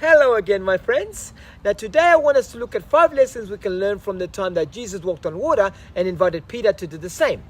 Hello again, my friends. Now today I want us to look at 5 lessons we can learn from the time that Jesus walked on water and invited Peter to do the same.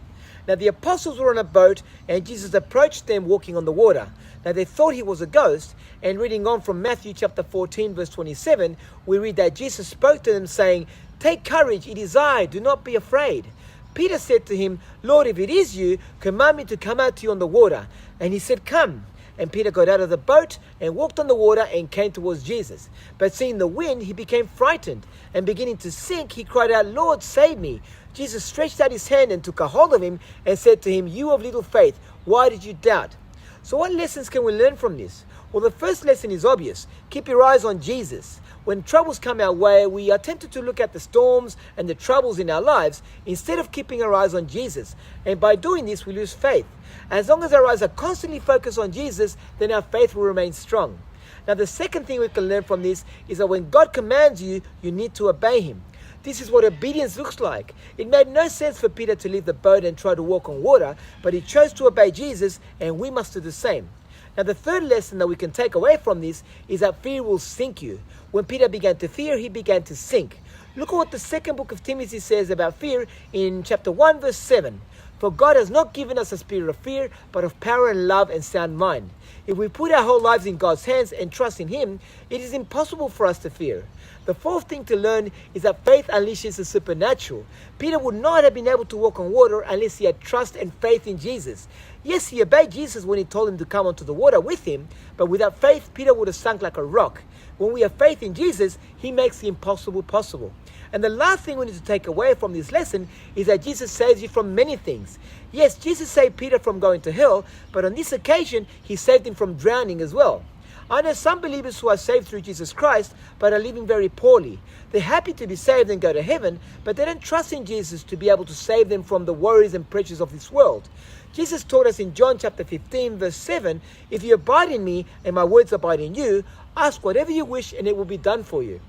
Now the apostles were on a boat and Jesus approached them walking on the water. Now they thought he was a ghost, and reading on from Matthew chapter 14 verse 27, we read that Jesus spoke to them saying, "Take courage, it is I, do not be afraid." Peter said to him, "Lord, if it is you, command me to come out to you on the water." And he said, "Come." And Peter got out of the boat and walked on the water and came towards Jesus. But seeing the wind, he became frightened, and beginning to sink, he cried out, "Lord, save me." Jesus stretched out his hand and took a hold of him and said to him, "You of little faith, why did you doubt?" So what lessons can we learn from this? Well, the first lesson is obvious. Keep your eyes on Jesus. When troubles come our way, we are tempted to look at the storms and the troubles in our lives instead of keeping our eyes on Jesus. And by doing this, we lose faith. As long as our eyes are constantly focused on Jesus, then our faith will remain strong. Now, the second thing we can learn from this is that when God commands you, you need to obey him. This is what obedience looks like. It made no sense for Peter to leave the boat and try to walk on water, but he chose to obey Jesus, and we must do the same. Now, the third lesson that we can take away from this is that fear will sink you. When Peter began to fear, he began to sink. Look at what the second book of Timothy says about fear in chapter 1 verse 7. "For God has not given us a spirit of fear, but of power and love and sound mind." If we put our whole lives in God's hands and trust in him, it is impossible for us to fear. The fourth thing to learn is that faith unleashes the supernatural. Peter would not have been able to walk on water unless he had trust and faith in Jesus. Yes, he obeyed Jesus when he told him to come onto the water with him, but without faith, Peter would have sunk like a rock. When we have faith in Jesus, he makes the impossible possible. And the last thing we need to take away from this lesson is that Jesus saves you from many things. Yes, Jesus saved Peter from going to hell, but on this occasion, he saved him from drowning as well. I know some believers who are saved through Jesus Christ, but are living very poorly. They're happy to be saved and go to heaven, but they don't trust in Jesus to be able to save them from the worries and pressures of this world. Jesus taught us in John chapter 15 verse 7, "If you abide in me and my words abide in you, ask whatever you wish and it will be done for you."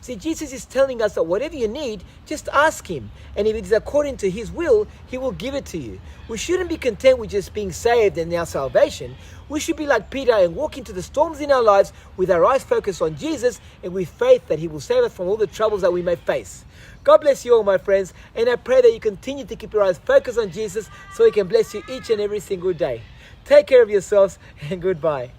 See, Jesus is telling us that whatever you need, just ask him. And if it is according to his will, he will give it to you. We shouldn't be content with just being saved and our salvation. We should be like Peter and walk into the storms in our lives with our eyes focused on Jesus and with faith that he will save us from all the troubles that we may face. God bless you all, my friends, and I pray that you continue to keep your eyes focused on Jesus so he can bless you each and every single day. Take care of yourselves, and goodbye.